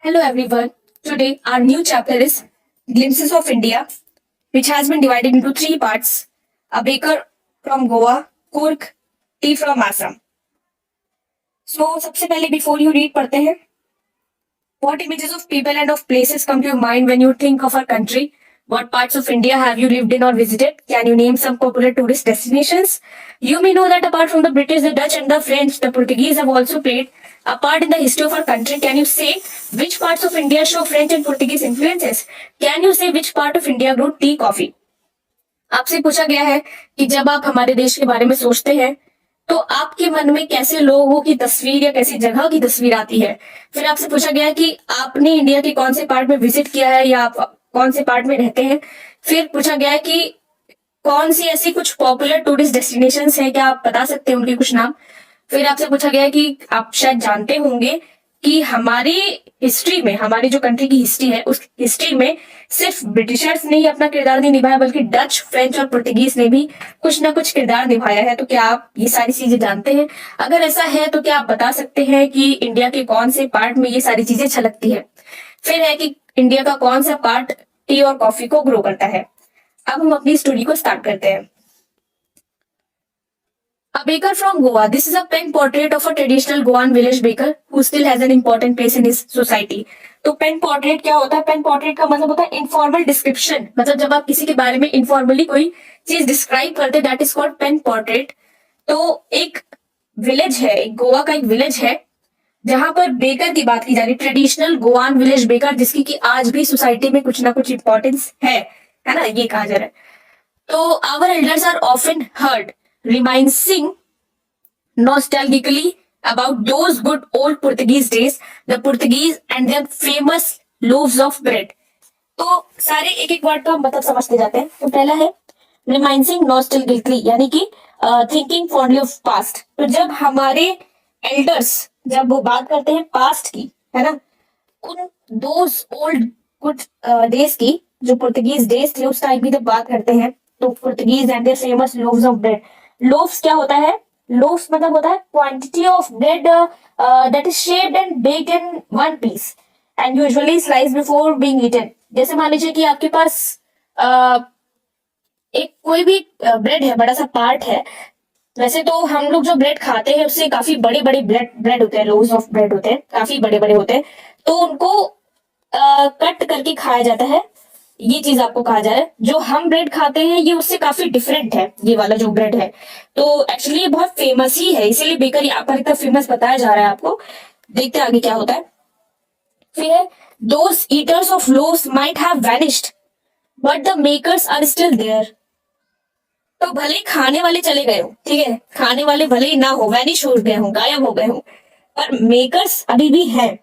Hello everyone. Today our new chapter is Glimpses of India, which has been divided into three parts. A baker from Goa, Kurk, tea from Assam. So सबसे पहले before you read पढ़ते हैं. What images of people and of places come to your mind when you think of our country? What parts of India have you lived in or visited? Can you name some popular tourist destinations? You may know that apart from the British, the Dutch and the French, the Portuguese have also played a part in the history of our country. Can you say which parts of India show French and Portuguese influences? Can you say which part of India grew tea, coffee? आपसे पूछा गया है कि जब आप हमारे देश के बारे में सोचते हैं तो आपके मन में कैसे लोगों की तस्वीर या कैसी जगह की तस्वीर आती है। फिर आपसे पूछा गया है कि आपने इंडिया के कौन से पार्ट में विजिट किया है या आप कौन से पार्ट में रहते हैं। फिर पूछा गया है कि कौन सी ऐसी कुछ पॉपुलर टूरिस्ट डेस्टिनेशंस हैं, क्या आप बता सकते हैं उनके कुछ नाम। फिर आपसे पूछा गया है कि आप शायद जानते होंगे कि हमारी हिस्ट्री में, हमारी जो कंट्री की हिस्ट्री है उस हिस्ट्री में सिर्फ ब्रिटिशर्स ने ही अपना किरदार नहीं निभाया बल्कि डच, फ्रेंच और पुर्तगीज ने भी कुछ ना कुछ किरदार निभाया है। तो क्या आप ये सारी चीजें जानते हैं? अगर ऐसा है तो क्या आप बता सकते हैं कि इंडिया के कौन से पार्ट में ये सारी चीजें छलकती है। फिर है कि इंडिया का कौन सा पार्ट टी और कॉफी को ग्रो करता है। अब हम अपनी स्टोरी को स्टार्ट करते हैं। A baker from Goa. This is a pen portrait of a traditional Goan village baker who still has an important place in his society. तो पेन पोर्ट्रेट क्या होता है? पेन पोर्ट्रेट का मतलब होता है इनफॉर्मल डिस्क्रिप्शन, मतलब जब आप किसी के बारे में इनफॉर्मली कोई चीज डिस्क्राइब करते हैं, that is called pen portrait. तो एक विलेज है, एक गोवा का एक विलेज है जहां पर बेकर की बात की जा रही, ट्रेडिशनल गोवान विलेज बेकर, जिसकी कि आज भी सोसाइटी में कुछ ना कुछ इंपॉर्टेंस है ना, ये कहा जा रहा है। तो our elders are often heard reminiscing nostalgically about those good old Portuguese days, the Portuguese and their famous loaves of bread. तो सारे एक एक वर्ड का मतलब समझते जाते हैं। तो पहला है reminiscing nostalgically, यानी कि thinking fondly of past। तो जब हमारे एल्डर्स जब वो बात करते हैं पास्ट की, है ना, उन दोज ओल्ड गुड डेज की, जो पुर्तगीज डेज थे उस टाइम की जब बात करते हैं, तो Portuguese and their famous loaves of bread. Loaves क्या होता है? लोव्स मतलब होता है quantity of bread that is shaped and baked in one piece and usually slice before being eaten. जैसे मान लीजिए कि आपके पास एक कोई भी ब्रेड है, बड़ा सा पार्ट है। वैसे तो हम लोग जो ब्रेड खाते हैं उससे काफी बड़े बड़े ब्रेड होते हैं, लोव्स ऑफ ब्रेड होते हैं, काफी बड़े बड़े होते हैं। तो उनको कट करके खाया जाता है। ये चीज आपको कहा जा रहा है। जो हम ब्रेड खाते हैं ये उससे काफी डिफरेंट है, ये वाला जो ब्रेड है। तो एक्चुअली ये बहुत फेमस ही है, इसीलिए बेकर यहाँ पर इतना फेमस बताया जा रहा है आपको। देखते हैं आगे क्या होता है। फिर है those eaters of loaves might have vanished but the makers are still there. तो भले ही खाने वाले चले गए हो, ठीक है, खाने वाले भले ही ना हो, वैनिश हो गए हो, गायब हो गए हो, पर मेकर्स अभी भी हैं।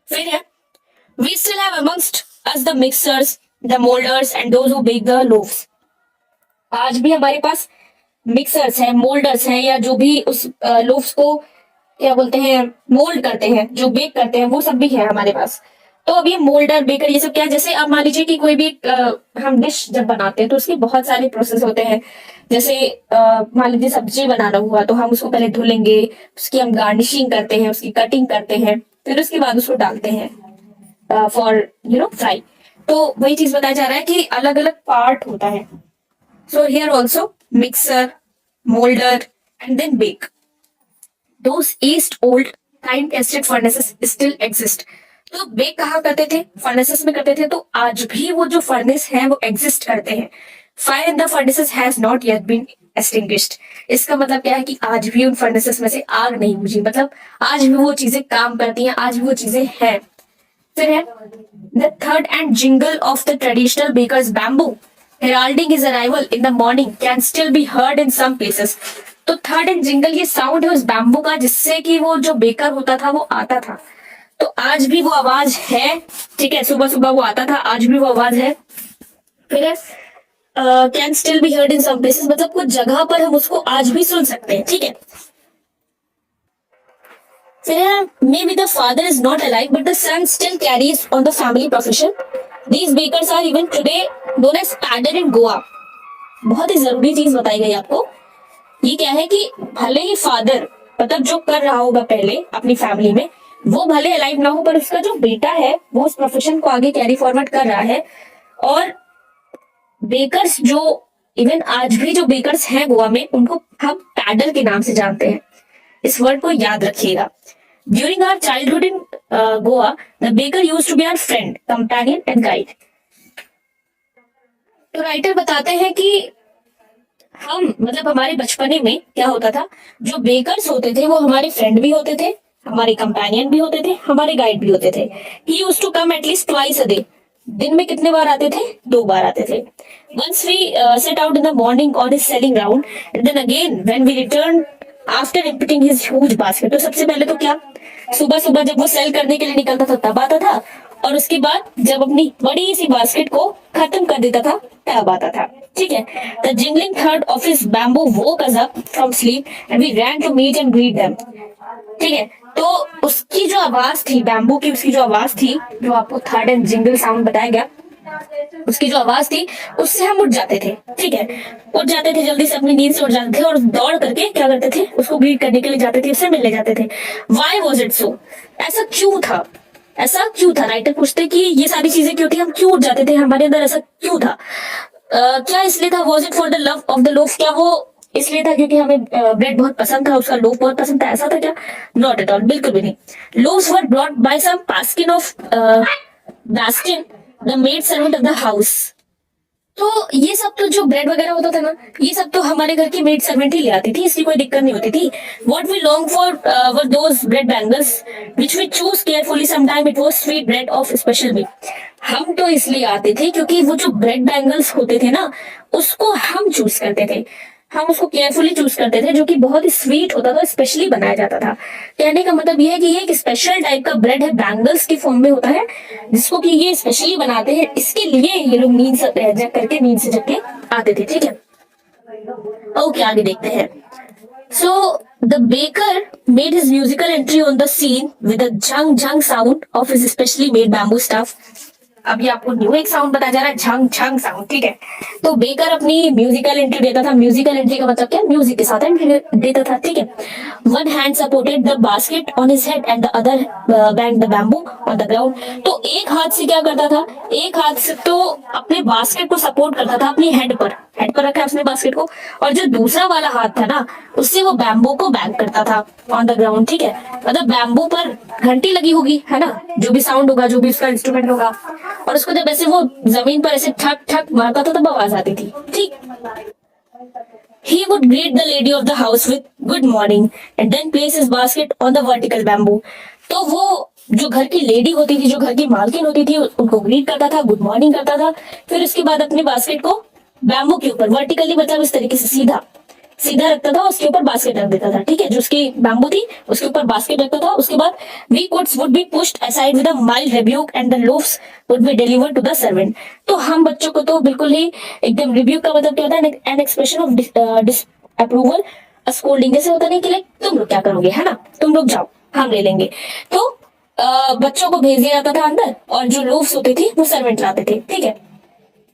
फिर है we still have amongst us the mixers, the molders and those who bake the loaves. आज भी हमारे पास मिक्सर्स हैं, मोल्डर्स हैं, या जो भी उस लोव्स को क्या बोलते हैं, मोल्ड करते हैं, जो बेक करते हैं, वो सब भी है हमारे पास। तो अब ये मोल्डर, बेकर, ये सब क्या है? जैसे आप मान लीजिए कि कोई भी हम डिश जब बनाते हैं तो उसके बहुत सारे प्रोसेस होते हैं। जैसे मान लीजिए सब्जी बनाना हुआ तो हम उसको पहले धुलेंगे, उसकी हम गार्निशिंग करते हैं, उसकी कटिंग करते हैं, फिर उसके बाद उसको डालते हैं फॉर फ्राई। तो वही चीज बताया जा रहा है कि अलग अलग पार्ट होता है। So here also mixer, moulder and then bake. Those east old time tested furnaces still exist. तो बेक कहाँ करते थे? फर्नेसेस में करते थे। तो आज भी वो जो फर्नेस है वो एग्जिस्ट करते हैं। Fire in the furnaces has not yet been extinguished. इसका मतलब क्या है कि आज भी उन फर्नेसेस में से आग नहीं बुझी, मतलब आज भी वो चीजें काम करती हैं, आज भी वो चीजें हैं। फिर है द थर्ड and jingle of the traditional bakers bamboo heralding his arrival in the morning can still be heard in some places। तो थर्ड एंड जिंगल ये साउंड है उस बैम्बू का जिससे कि वो जो बेकर होता था वो आता था। तो आज भी वो आवाज है, ठीक है, सुबह सुबह वो आता था, आज भी वो आवाज है। फिर है can still be heard in some places, मतलब कुछ जगह पर हम उसको आज भी सुन सकते हैं, ठीक है। Maybe the father is not alive, but the son still carries on the family profession. These bakers are even today known as padder in Goa. बहुत ही जरूरी चीज बताई गई आपको। ये क्या है कि भले ही फादर मतलब जो कर रहा होगा पहले अपनी फैमिली में, वो भले अलाइव ना हो पर उसका जो बेटा है वो उस प्रोफेशन को आगे कैरी फॉरवर्ड कर रहा है। और बेकर्स जो इवन आज भी जो बेकर्स हैं गोवा में, उनको हम पैडल के नाम से जानते हैं। इस वर्ड को याद रखिएगा। During our childhood in Goa, the baker used to be our friend, companion and guide. तो राइटर बताते हैं कि हम मतलब हमारे बचपने में क्या होता था, जो बेकर्स होते थे वो हमारे फ्रेंड भी होते थे, हमारे कंपेनियन भी होते थे, हमारे गाइड भी होते थे। He used to come at least twice a day. दिन में कितने बार आते थे? 2 बार आते थे। Once we set out in the morning on his selling round and then again when we return after emptying his huge basket. तो सबसे पहले तो क्या, सुबह सुबह जब वो सेल करने के लिए निकलता था तब आता था, और उसके बाद जब अपनी बड़ी सी बास्केट को खत्म कर देता था तब आता था। ठीक है। The jingling third of his bamboo woke us up from sleep and we ran to meet and greet them। ठीक है। तो उसकी जो आवाज थी, बैम्बू की उसकी जो आवाज थी, जो आपको थर्ड एंड जिंगल साउंड बताया गया, उसकी जो आवाज थी उससे हम उठ जाते थे। ठीक है। उठ जाते थे, जल्दी से अपनी नींद से उठ जाते थे और दौड़ करके क्या करते थे, उसको ग्रीट करने के लिए जाते थे, उससे मिलने जाते थे। Why was it so? ऐसा क्यों था? ऐसा क्यों था? राइटर पूछते कि ये सारी चीजें क्यों थी, हम क्यों उठ जाते थे, हमारे अंदर ऐसा क्यों था? क्या इसलिए था? Was it for the love of the loaf? क्या वो इसलिए था क्योंकि हमें ब्रेड बहुत पसंद था, उसका लोफ बहुत पसंद था, ऐसा था क्या? नॉट एट ऑल, बिल्कुल भी नहीं। Loaves were brought by some Paskin of Bastin, the maid servant of the house. तो ये सब तो जो ब्रेड वगैरह होता था ना, ये सब तो हमारे घर की मेड सर्वेंट ही ले आती थी, इसकी कोई दिक्कत नहीं होती थी। What we long for were those bread bangles which we choose carefully, sometime it was sweet bread of special meat। हम तो इसलिए आते थे क्योंकि वो जो ब्रेड बैंगल्स होते थे ना, उसको हम चूज करते थे, हम उसको केयरफुली चूज करते थे, जो कि बहुत ही स्वीट होता था, स्पेशली बनाया जाता था। कहने का मतलब ये है कि ये एक स्पेशल टाइप का ब्रेड है, बैंगल्स की फॉर्म में होता है, जिसको कि ये स्पेशली बनाते हैं, इसके लिए ये लोग नींद से जग करके, नींद से जग के आते थे। ठीक है। ओके, आगे देखते हैं। So the baker made his musical entry on the scene with a Jhang Jhang sound of his specially made bamboo stuff। अभी आपको न्यू एक साउंड बताया जा रहा है, झंग झंग साउंड। ठीक है। तो बेकर अपनी म्यूजिकल एंट्री देता था। म्यूजिकल एंट्री का मतलब क्या? म्यूजिक के साथ एंट्री देता था। ठीक है। One hand supported the basket on his head and the other bang the bamboo on the ground. तो एक हाथ से क्या करता था? एक हाथ से तो अपने बास्केट को सपोर्ट करता था अपनी हेड पर रखा है उसने बास्केट को, और जो दूसरा वाला हाथ था ना, उससे वो बैम्बू को बैंग करता था ऑन द ग्राउंड। ठीक है। मतलब बैम्बू पर घंटी लगी होगी, है ना, जो भी साउंड होगा, जो भी उसका इंस्ट्रूमेंट होगा, और उसको जब ऐसे वो जमीन पर ऐसे ठक ठक मारता था तब आवाज आती थी। ठीक। He would greet the lady of the house with good morning and then place his basket on the vertical bamboo। तो वो जो घर की लेडी होती थी, जो घर की मालकिन होती थी, उनको ग्रीट करता था, गुड मॉर्निंग करता था, फिर उसके बाद अपने बास्केट को बैम्बू के ऊपर, वर्टिकली मतलब इस तरीके से सीधा सीधा रखता था, उसके ऊपर बास्केट रख देता था। ठीक है। जो उसकी बैम्बू थी उसके ऊपर बास्केट रखता था। उसके बाद we coats would be pushed aside with a mild rebuke and the loaves would be delivered to the servant। तो हम बच्चों को तो बिल्कुल ही एकदम रिब्यूक का मतलब क्या होता है? An expression of disapproval, scolding जैसे होता नहीं कि लाइक तुम लोग क्या करोगे, है ना, तुम लोग जाओ, हम ले लेंगे। तो बच्चों को भेज दिया जाता था अंदर, और जो लोव्स होते थे वो सर्वेंट लाते थे। ठीक है।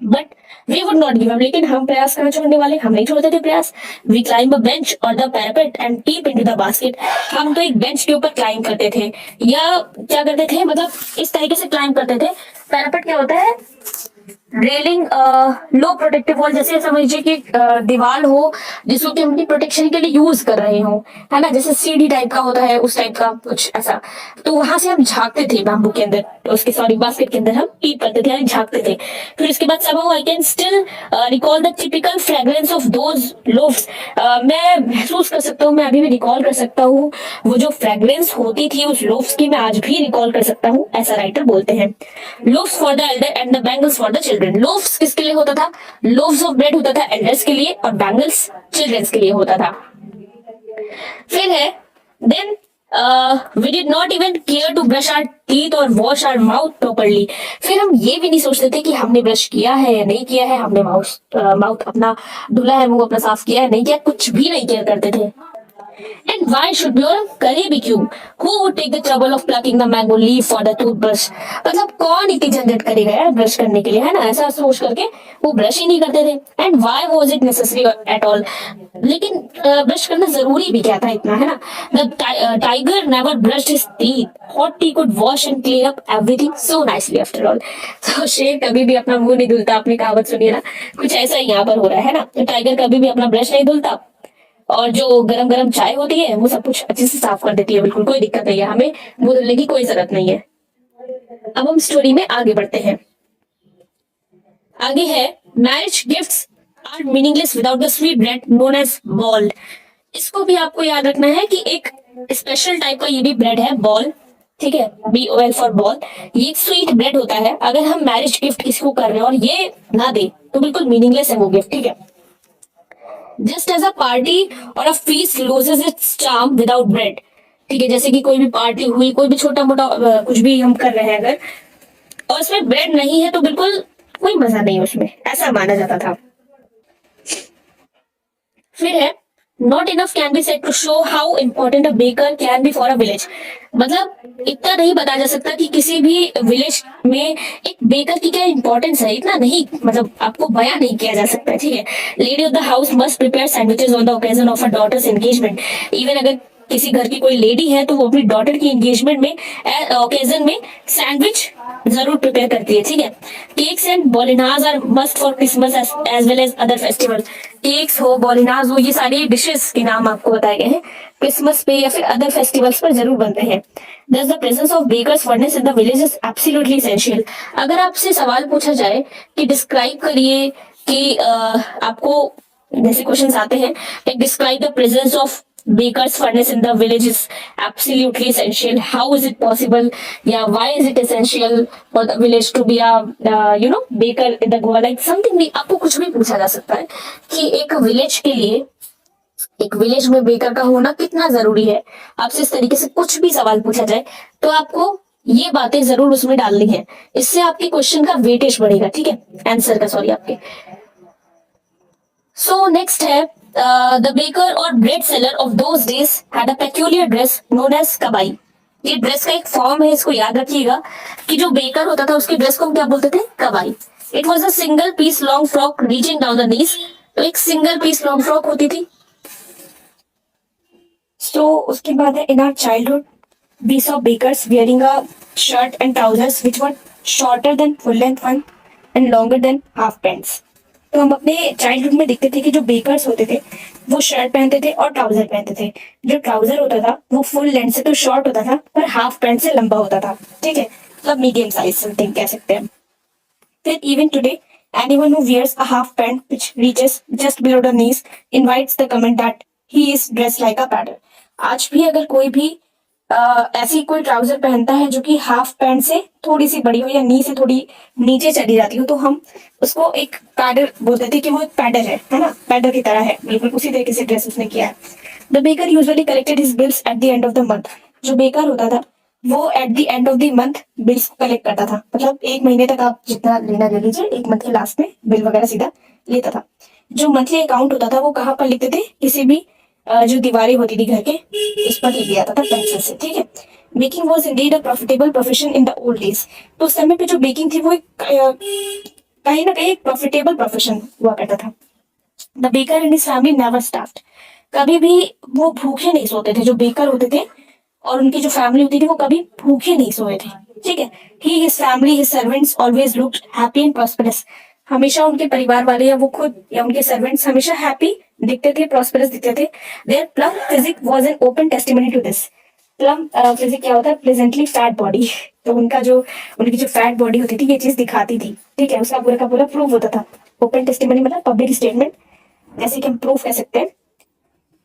But we would not give up. लेकिन हम प्रयास कहाँ छोड़ने वाले? हम नहीं छोड़ते थे प्रयास। वी क्लाइंब अ बेंच और the parapet and tip into the basket. हम तो एक बेंच के ऊपर क्लाइंब करते थे, या क्या करते थे, मतलब इस तरीके से क्लाइंब करते थे। पैरापेट क्या होता है? रेलिंग, लो प्रोटेक्टिव वॉल, जैसे समझिए कि दीवार हो जिसको कि हम अपनी प्रोटेक्शन के लिए यूज कर रहे हो, है ना, जैसे सीढ़ी टाइप का होता है, उस टाइप का कुछ ऐसा। तो वहां से हम झांकते थे बैम्बू के अंदर, उसके सॉरी बास्केट के अंदर हम टीप करते थे, यानी झांकते थे। फिर उसके बाद somehow I can still recall the typical fragrance of those loaves। मैं महसूस कर सकता हूँ, मैं अभी भी रिकॉल कर सकता हूँ वो जो फ्रेग्रेंस होती थी उस लोव्स की, मैं आज भी रिकॉल कर सकता हूँ, ऐसा राइटर बोलते हैं। Loaves for the Elder and the bangles for the children. Loaves किसके लिए होता था? लोव्स ऑफ ब्रेड होता था एल्डर्स के लिए, और बैंगल्स चिल्ड्रंस के लिए होता था। फिर है then we did not even care to brush our teeth or wash our mouth properly। फिर हम ये भी नहीं सोचते थे कि हमने ब्रश किया है या नहीं किया है, हमने माउथ अपना धुला है, मुंह अपना साफ किया है नहीं किया, कुछ भी नहीं केयर करते थे। एंड वाई शुड बी, और करे भी क्यों? Who would take the trouble of plucking the mango leaf for the toothbrush? मतलब कौन इतनी झंझट करेगा यार ब्रश करने के लिए, है ना? ऐसा सोच करके वो ब्रश ही नहीं करते थे। And why was it necessary at all? लेकिन ब्रश करना जरूरी भी क्या था इतना, है ना? The tiger never brushed his teeth, hot T could wash and clean up everything so nicely after all. तो शेर कभी भी अपना मुंह नहीं धुलता, आपने कहावत सुनी है ना? कुछ ऐसा ही यहाँ पर हो रहा है ना? तो टाइगर कभी भी अपना ब्रश नहीं धुलता, और जो गरम गरम चाय होती है वो सब कुछ अच्छे से साफ कर देती है, बिल्कुल कोई दिक्कत नहीं है, हमें मुंह धुलने की कोई जरूरत नहीं है। अब हम स्टोरी में आगे बढ़ते हैं। आगे है, marriage gifts are meaningless without the sweet bread known as bol. इसको भी आपको याद रखना है कि एक स्पेशल टाइप का ये भी ब्रेड है, बॉल, ठीक है, BOL फॉर बॉल। ये एक स्वीट ब्रेड होता है। अगर हम मैरिज गिफ्ट किसी को कर रहे हैं और ये ना दे तो बिल्कुल मीनिंगलेस है वो गिफ्ट, ठीक है। जस्ट एज अ पार्टी और अ feast loses it's charm without bread, ठीक है। जैसे कि कोई भी पार्टी हुई, कोई भी छोटा मोटा कुछ भी हम कर रहे हैं अगर, और उसमें ब्रेड नहीं है तो बिल्कुल कोई मजा नहीं है उसमें, ऐसा माना जाता था। फिर है, not enough can be said to show how important a baker can be for a village. मतलब इतना नहीं बताया जा सकता कि किसी भी विलेज में एक बेकर की क्या इंपॉर्टेंस है, इतना नहीं, मतलब आपको बयां नहीं किया जा सकता, ठीक है। Lady of the house must prepare sandwiches on the occasion of a daughter's engagement. Even अगर किसी घर की कोई लेडी है तो वो अपनी डॉटर की एंगेजमेंट में, ओकेजन में सैंडविच जरूर प्रिपेयर करती है, ठीक है। केक्स एंड बॉलिनाज are must for Christmas as well as other festival. Cakes हो, बॉलिनाज हो, ये सारी डिशेस के नाम आपको बताए गए हैं, क्रिसमस पे या फिर अदर फेस्टिवल्स पर जरूर बनते हैं। Thus the presence of bakers furnace in the village is absolutely essential। अगर आपसे सवाल पूछा जाए कि डिस्क्राइब करिए कि आपको जैसे क्वेश्चंस आते हैं, like describe the presence of baker's furnace in the village is absolutely essential, how is it possible, या why is it essential for the village to be a baker in the Goa, like something भी आपको कुछ भी पूछा जा सकता है कि एक विलेज के लिए, एक विलेज में बेकर का होना कितना जरूरी है। आपसे इस तरीके से कुछ भी सवाल पूछा जाए तो आपको ये बातें जरूर उसमें डालनी है, इससे आपके क्वेश्चन का वेटेज बढ़ेगा, ठीक है, आंसर का, सॉरी, आपके। सो नेक्स्ट है, the baker or bread seller of those days had a peculiar dress known as कबाई। ये ड्रेस का एक फॉर्म है, इसको याद रखिएगा कि जो बेकर होता था उसकी ड्रेस को हम क्या बोलते थे? कबाई। It was a single piece long frock reaching down the knees. तो एक सिंगल पीस लॉन्ग फ्रॉक होती थी। So उसके बाद है, in our childhood we saw bakers wearing a shirt and trousers which were shorter than full length one and longer than half pants। तो हम अपने चाइल्डहुड में देखते थे कि जो बेकर्स होते थे वो शर्ट पहनते थे और ट्राउजर पहनते थे। जो ट्राउजर होता था वो फुल लेंथ से तो शॉर्ट होता था पर हाफ पैंट से लंबा होता था, ठीक है, मतलब मीडियम साइज समथिंग कह सकते हैं। फिर even today anyone who wears a half pant which reaches just below the knees invites the comment that he is dressed like a pattern। आज भी अगर कोई भी ऐसी कोई ट्राउजर पहनता है जो कि हाफ पैंट से थोड़ी सी बड़ी हो या नी से थोड़ी नीचे चली जाती हो तो हम उसको एक पैडर बोलते थे कि वो एक पैडर है ना, पैडर की तरह है, बिल्कुल उसी तरीके से ड्रेस उसने किया है। The baker usually collected his bills at the end of the month. जो बेकर होता था वो at the end of the month bills collect करता था, मतलब एक महीने तक आप जितना लेना ले लीजिए, एक मंथ के लास्ट में बिल वगैरह सीधा लेता था। जो मंथली अकाउंट होता था वो कहाँ पर लिखते थे? किसी भी जो दीवारें होती थी घर के उस पर लिख दिया जाता था पेंसिल से, ठीक है। Baking was indeed a profitable profession in the old days. तो उस समय पे जो बेकिंग थी वो एक कहीं ना कहीं एक प्रॉफिटेबल प्रोफेशन हुआ करता था। The baker and his family never starved. कभी भी वो भूखे नहीं सोते थे। जो बेकर होते थे और उनकी जो फैमिली होती थी वो कभी भूखे नहीं सोए थे, ठीक है। He, his family, his servants always looked happy and prosperous. हमेशा उनके परिवार वाले या वो खुद या उनके सर्वेंट्स हमेशा हैप्पी दिखते थे, प्रॉस्पेरस दिखते थे। Their plump physique was an open testimony to this. Plump physique क्या होता है? Pleasantly fat body. तो उनकी जो फैट बॉडी होती थी ये चीज दिखाती थी, ठीक है, उसका पूरा का पूरा प्रूफ होता था। ओपन टेस्टिमनी मतलब पब्लिक स्टेटमेंट, जैसे कि हम प्रूफ कह सकते हैं।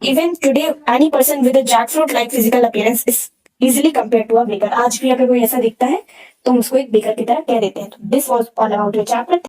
Even today, any person with a jackfruit-like physical appearance is easily compared to a baker। आज भी अगर कोई ऐसा दिखता है तो हम उसको एक बेकर की तरह कह देते हैं। तो this was all about your chapter।